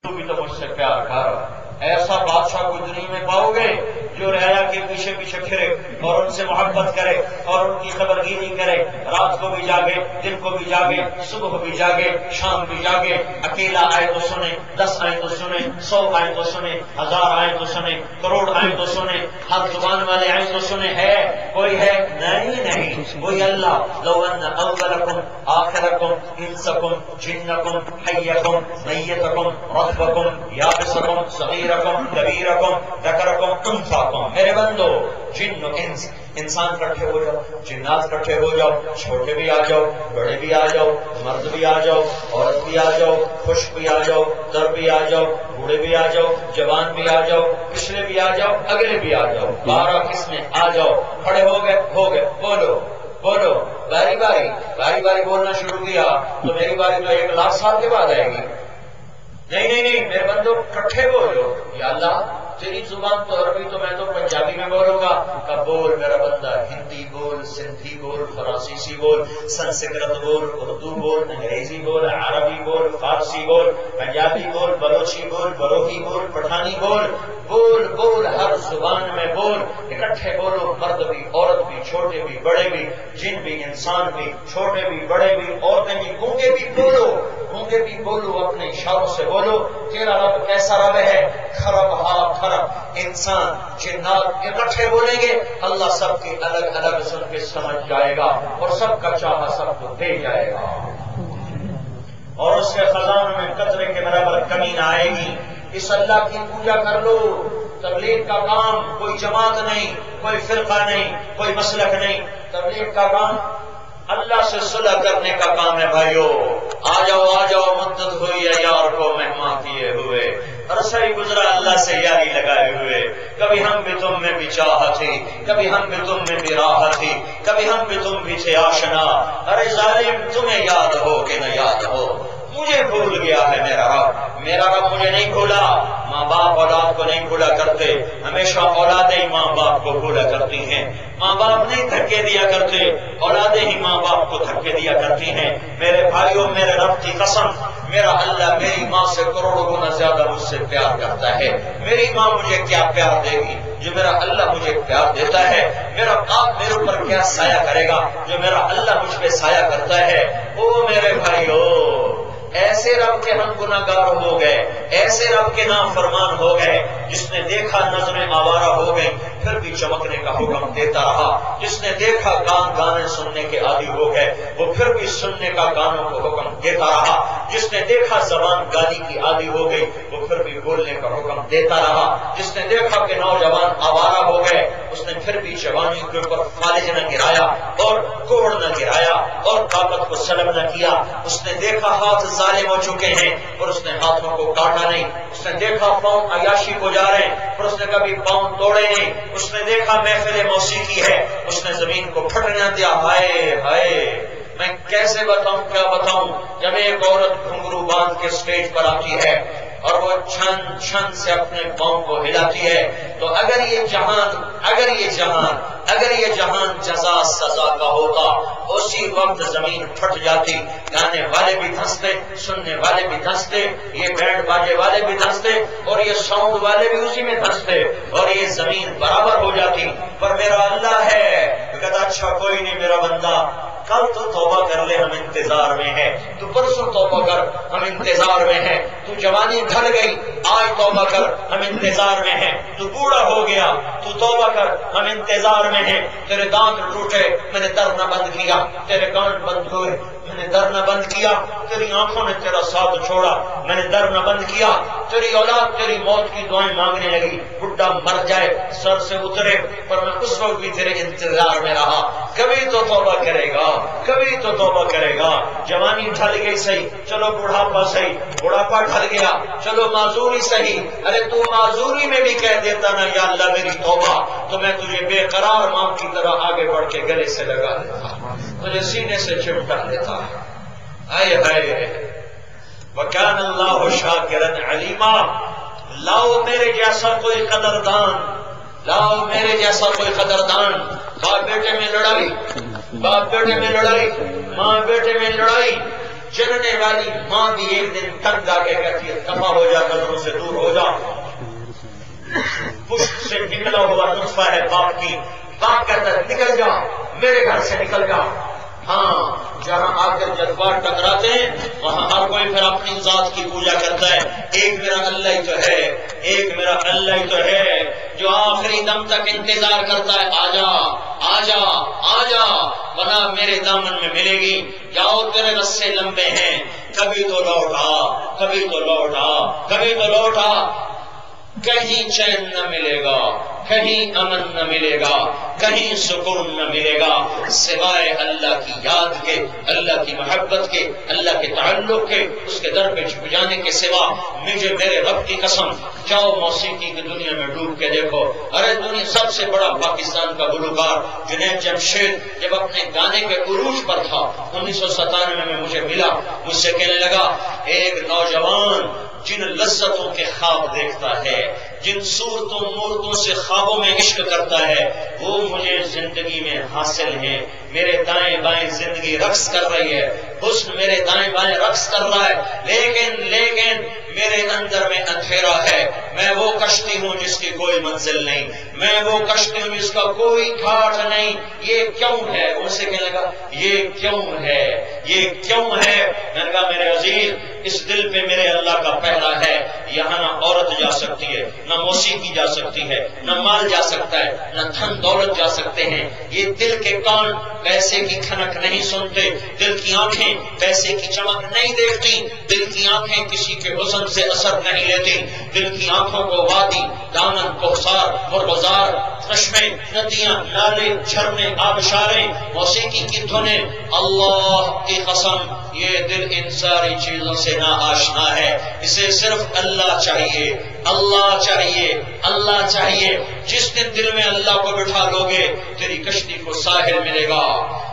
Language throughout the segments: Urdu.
بھی تو مجھ سے پیار کر. ایسا بادشاہ کو دنیا میں پاؤ گے جو رعایا کے پیچھے پیچھے پھرے اور ان سے محبت کرے اور ان کی خبرگیری کرے، رات کو بھی جاگے، دن کو بھی جاگے، صبح بھی جاگے، شام بھی جاگے، اکیلا آئے تو سنے، 10 آئے تو سنے، 100 آئے تو سنے، 1000 آئے تو سنے، کروڑ آئے تو سنے، ہر زبان والے آئے تو سنے. ہے کوئی ہے؟ نہیں. کوئی اللہ. لو ان اولکم آخرکم انسکم جنکم حیکم میتکم رطبکم یابسکم صغیرکم کبیرکم ذکرکم انثاکم. میرے بندو، جن و انس، انسان کٹھے ہو جاؤ، جنات کٹھے ہو جاؤ، چھوٹے بھی آ جاؤ، بڑے بھی آ جاؤ، مرد بھی آ جاؤ، عورت بھی آ جاؤ، خشک بھی آ جاؤ، در بھی آ جاؤ، بوڑھے بھی آ جاؤ، جوان بھی آ جاؤ، پچھلے بھی آ جاؤ، اگلے بھی آ جاؤ، 12 قسمیں آ جاؤ. کھڑے ہو گئے بولو بولو، باری باری بولنا شروع کیا تو میری باری تو 1 لاکھ سال کے بعد آئے گی. نہیں میرے بندو، کٹھے بولو. یا اللہ تیری زبان تو عربی، تو میں تو پنجابی میں بولوں گا. کہ بول میرا بندہ، ہندی بول، سندھی بول، فرانسیسی بول، سنسکرت بول، اردو بول، انگریزی بول، عربی بول، فارسی بول، پنجابی بول، بلوچی بول، بروہی بول، پٹھانی بول. بول ہر زبان میں بول. اکٹھے بولو، مرد بھی، عورت بھی، چھوٹے بھی، بڑے بھی، جن بھی، انسان بھی، چھوٹے بھی، بڑے بھی، عورتیں بھی، گونگے بھی بولو، اپنے اشاروں سے بولو. تیرا رب کیسا رب ہے؟ کھرب انسان جنات اکٹھے بولیں گے، اللہ سب کی الگ الگ سن کے سمجھ جائے گا اور سب کا چاہا سب کو دے جائے گا، اور اس کے خزانوں میں قطرے کے برابر کمی نہ آئے گی. اس اللہ کی پوجا کر لو. تبلیغ کا کام کوئی جماعت نہیں، کوئی فرقہ نہیں، کوئی مسلک نہیں. تبلیغ کا کام اللہ سے صلح کرنے کا کام ہے. بھائیو آ جاؤ، مدت ہوئی ہے یار کو مہمان کیے ہوئے، عرصہ ہی گزرا اللہ سے یاری لگائے ہوئے. کبھی ہم بھی تم میں بھی چاہت تھی، کبھی ہم بھی تم میں بھی راحت تھی، کبھی ہم بھی تم بھی تھے آشنا. ارے ظالم، تمہیں یاد ہو کہ نہ یاد ہو، مجھے بھول گیا ہے میرا رب مجھے نہیں بھولا. ماں باپ اولاد کو نہیں بھولا کرتے، ہمیشہ اولادیں ماں باپ کو بھولا کرتی ہیں. ماں باپ نہیں دھکے دیا کرتے، اولادیں ہی ماں باپ کو دھکے دیا کرتی ہیں. میرے بھائیوں، میرے رب کی قسم، میرا اللہ میری ماں سے کروڑوں گنا زیادہ مجھ سے پیار کرتا ہے. میری ماں مجھے کیا پیار دے گی جو میرا اللہ مجھے پیار دیتا ہے؟ میرا باپ میرے اوپر کیا سایہ کرے گا جو میرا اللہ مجھ پہ سایہ کرتا ہے؟ او میرے بھائیو، ایسے رب کے ہم گناہگار ہو گئے، ایسے رب کے نافرمان ہو گئے. جس نے دیکھا نظریں آوارہ ہو گئیں پھر بھی چمکنے کا حکم دیتا رہا. جس نے دیکھا کان گانے سننے کے عادی ہو گئے وہ پھر بھی سننے کا گانوں کو حکم دیتا رہا. جس نے دیکھا زبان گالی کی عادی ہو گئی وہ پھر بھی بولنے کا حکم دیتا رہا. جس نے دیکھا کہ نوجوان آوارہ ہو گئے اس نے پھر بھی جوانی کے اوپر فالج نہ گرایا اور کوڑ نہ گرایا اور طاقت کو سلب نہ کیا. اس نے دیکھا ہاتھ ظالم ہو چکے ہیں اور اس نے ہاتھوں کو کاٹا نہیں. اس نے دیکھا پاؤں عیاشی کو جا رہے ہیں اور اس نے کبھی پاؤں توڑے نہیں. اس نے دیکھا محفل موسیقی ہے، اس نے زمین کو پھٹنے نہ دیا. ہائے میں کیسے بتاؤں، کیا بتاؤں؟ جب ایک عورت گھنگرو باندھ کے اسٹیج پر آتی ہے اور وہ چھن سے اپنے پاؤں کو ہلاتی ہے تو اگر یہ جہان جزا سزا کا ہوتا اسی وقت زمین پھٹ جاتی. گانے والے بھی دھنستے، سننے والے بھی دھنستے، یہ بینڈ باجے والے بھی دھنستے اور یہ ساؤنڈ والے بھی اسی میں دھنستے اور یہ زمین برابر ہو جاتی. پر میرا اللہ ہے کہتا اچھا کوئی نہیں میرا بندہ، کل تو توبہ کر لے، ہم انتظار میں ہیں. تو پرسوں توبہ کر، ہم انتظار میں ہیں. تو جوانی ڈھل گئی، آج توبہ کر، ہم انتظار میں ہیں. تو بوڑھا ہو گیا، تو توبہ کر، ہم انتظار میں ہیں. تیرے دانت ٹوٹے، میں نے در نہ بند کیا. تیرے کان بند ہوئے، میں نے در نہ بند کیا. تیری آنکھوں نے تیرا ساتھ چھوڑا، میں نے در نہ بند کیا. تیری اولاد تیری موت کی دعائیں مانگنے لگی، بڈھا مر جائے، سر سے اترے، پر میں اس وقت بھی تیرے انتظار میں رہا. کبھی تو توبہ کرے گا، کبھی تو توبہ کرے گا. جوانی ڈھل گئی صحیح، چلو بڑھاپا صحیح، بڑھاپا ڈھل گیا، چلو معذوری صحیح. ارے تو معذوری میں بھی کہہ دیتا نا یا اللہ میری توبہ، تو میں تجھے بے قرار ماں کی طرح آگے بڑھ کے گلے سے لگا دیتا، تجھے سینے سے چمٹا دیتا. آئے وَكَانَ اللَّهُ شَاكِرًا عَلِيمًا. لاؤ میرے جیسا کوئی قدردان، لاؤ میرے جیسا کوئی قدردان. باپ بیٹے میں لڑائی، باپ بیٹے میں لڑائی، ماں بیٹے میں لڑائی، جننے والی ماں بھی ایک دن تنگ آ کے کہتی ہے دفع ہو جا، نظروں سے دور ہو جا. پشت سے نکلا ہوا نطفہ ہے باپ کی، باپ کہتا ہے نکل جا، میرے گھر سے نکل جا. ہاں، جہاں آ کر جذبات ٹکراتے ہیں وہاں ہر کوئی پھر اپنی ذات کی پوجا کرتا ہے. ایک میرا اللہ ہی تو ہے، ایک میرا اللہ ہی تو ہے جو آخری دم تک انتظار کرتا ہے. آجا آجا آجا، ورنہ میرے دامن میں ملے گی. جاؤ تیرے رسے لمبے ہیں، کبھی تو لوٹ آ، کبھی تو لوٹ آ، کبھی تو لوٹ آ. کہیں چین نہ ملے گا، کہیں امن نہ ملے گا، کہیں سکون نہ ملے گا سوائے اللہ کی یاد کے، اللہ کی محبت کے، اللہ کے تعلق کے، اس کے در پہ چھپ جانے کے سوا. مجھے میرے رب کی قسم، جاؤ موسیقی کی دنیا میں ڈوب کے دیکھو. ارے دنیا سب سے بڑا پاکستان کا گلوکار جنید جمشید جب اپنے گانے کے عروج پر تھا 1997 میں مجھے ملا، مجھ سے کہنے لگا ایک نوجوان جن لذتوں کے خواب دیکھتا ہے، جن صورتوں مورتوں سے خوابوں میں عشق کرتا ہے، وہ مجھے زندگی میں حاصل ہیں. میرے دائیں بائیں زندگی رقص کر رہی ہے، حسن میرے دائیں بائیں رقص کر رہا ہے، لیکن میرے اندر میں اندھیرا ہے. میں وہ کشتی ہوں جس کی کوئی منزل نہیں، میں وہ کشتی ہوں جس کا کوئی گھاٹ نہیں. یہ کیوں ہے؟ ان سے کہنے لگا یہ کیوں ہے، یہ کیوں ہے؟ میں نے کہا میرے عزیز، اس دل پہ میرے اللہ کا پہرا ہے. یہاں نہ عورت جا سکتی ہے، نہ موسیقی جا سکتی ہے، نہ مال جا سکتا ہے، نہ دھن دولت جا سکتے ہیں. یہ دل کے کان پیسے کی کھنک نہیں سنتے، دل کی آنکھیں پیسے کی چمک نہیں دیکھتی، دل کی آنکھیں کسی کے حسن سے اثر نہیں لیتی. دل کی آنکھوں کو وادی، دامن، کوثر، مرغزار، چشمے، ندیاں، نالے، جھرنے، آبشاریں، موسیقی کی دھنیں، اللہ کی قسم یہ دل ان ساری چیزوں سے نا آشنا ہے. اسے صرف اللہ چاہیے، اللہ چاہیے، اللہ چاہیے. جس دن دل میں اللہ کو بٹھا لو گے تیری کشتی کو ساحل ملے گا،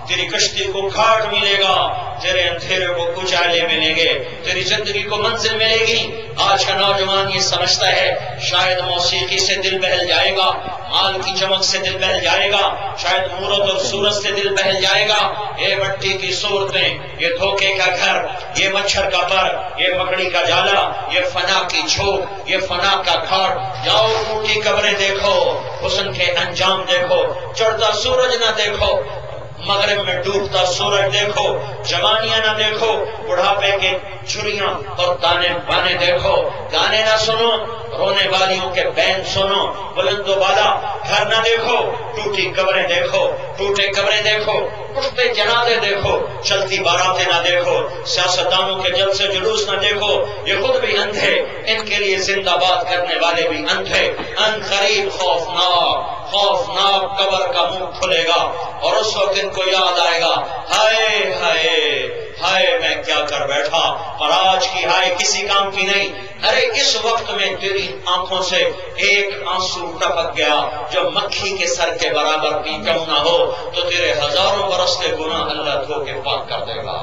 تیری کشتی کو گھاٹ ملے گا، تیرے اندھیرے کو اجالے ملیں گے، تیری زندگی کو منزل ملے گی. آج کا نوجوان یہ سمجھتا ہے شاید موسیقی سے دل بہل جائے گا، مال کی چمک سے دل بہل جائے گا، شاید مورت اور صورت سے دل بہل جائے گا. یہ مٹی کی صورتیں، یہ دھوکے کا گھر، یہ مچھر کا پر، یہ مکڑی کا جالا، یہ فنا کی جھوک، یہ فنا کا گھاٹ. جاؤ ٹوٹی قبریں دیکھو، حسن کے انجام دیکھو، چڑھتا سورج نہ دیکھو، مغرب میں ڈوبتا سورج دیکھو، جوانیاں نہ دیکھو، بڑھاپے کے چھریاں اور تانے بانے دیکھو. گانے نہ سنو، رونے والیوں کے بین سنو، بلند و بالا گھر نہ دیکھو، ٹوٹی قبریں دیکھو، ٹوٹے قبریں دیکھو، اٹھتے جنازے دیکھو، چلتی باراتیں نہ دیکھو، سیاستدانوں کے جلسے جلوس نہ دیکھو. یہ خود بھی اندھے، ان کے لیے زندہ باد کرنے والے بھی اندھے. ان قریب خوفناک قبر کا منہ کھلے گا اور اس وقت ان کو یاد آئے گا ہائے ہائے ہائے میں کیا کر بیٹھا، اور آج کی ہائے کسی کام کی نہیں. ارے اس وقت میں تیری آنکھوں سے ایک آنسو ٹپک گیا جو مکھی کے سر کے برابر بھی کیوں نہ ہو تو تیرے ہزاروں برس کے گناہ اللہ دھو کے پاک کر دے گا.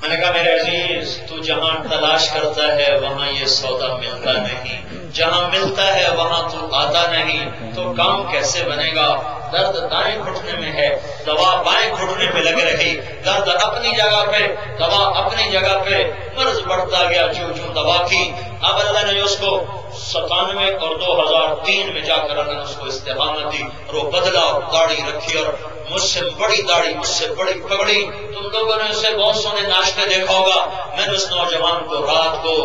میں نے کہا میرے عزیز، تو جہاں تلاش کرتا ہے وہاں یہ سودا ملتا نہیں، جہاں ملتا ہے وہاں تو آتا نہیں، تو کام کیسے بنے گا؟ درد دائیں گھٹنے میں ہے، دوا بائیں گھٹنے پہ لگ رہی، درد اپنی جگہ پہ، دوا اپنی جگہ پہ، مرض بڑھتا گیا جو دوا کی. اب اللہ نے اس کو 97 اور 2003 میں جا کر اللہ نے اس کو استقامت دی اور وہ بدلا اور داڑھی رکھی اور مجھ سے بڑی داڑھی، مجھ سے بڑی پگڑی. تم لوگوں نے اسے بہت سونے ناشتے دیکھا ہوگا. میں نے اس نوجوان کو رات کو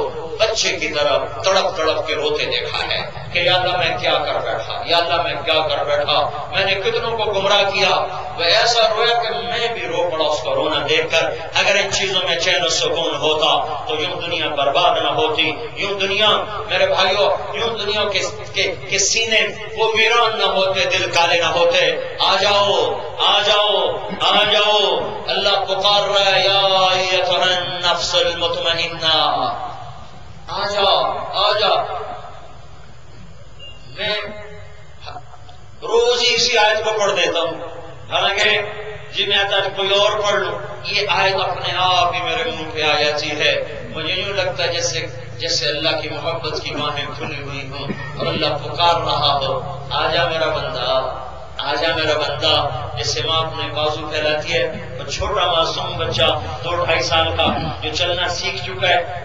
بچے کی طرح تڑپ تڑپ کے روتے دیکھا ہے کہ یا اللہ میں کیا کر بیٹھا، یا اللہ میں کیا کر بیٹھا، میں نے کتنوں کو گمراہ کیا. وہ ایسا رویا کہ میں بھی رو پڑا اس کو رونا دیکھ کر. اگر ان چیزوں میں چین و سکون ہوتا تو یوں دنیا برباد نہ ہوتی، یوں دنیا میرے بھائیوں، یوں دنیا کے سینے وہ ویران نہ ہوتے، دل کالے نہ ہوتے. آ جاؤ آ جاؤ آ جاؤ، اللہ پکار رہا ہے یا ایتھا النفس المطمئنہ، آ جاؤ آ جاؤ. میں روز ہی اسی آیت کو پڑھ دیتا ہوں، حالانکہ جی میں آتا ہے کوئی اور پڑھ لوں. یہ آیت اپنے آپ ہی میرے منہ پہ آ جاتی ہے. مجھے یوں لگتا ہے جیسے اللہ کی محبت کی باہیں کھلی ہوئی ہوں اور اللہ پکار رہا ہو، آ جا میرا بندہ، آجا میرا بندہ، جیسے ماں اپنے بازو پھیلاتی ہے، وہ چھوٹا معصوم بچہ 2-2.5 سال کا جو چلنا سیکھ چکا ہے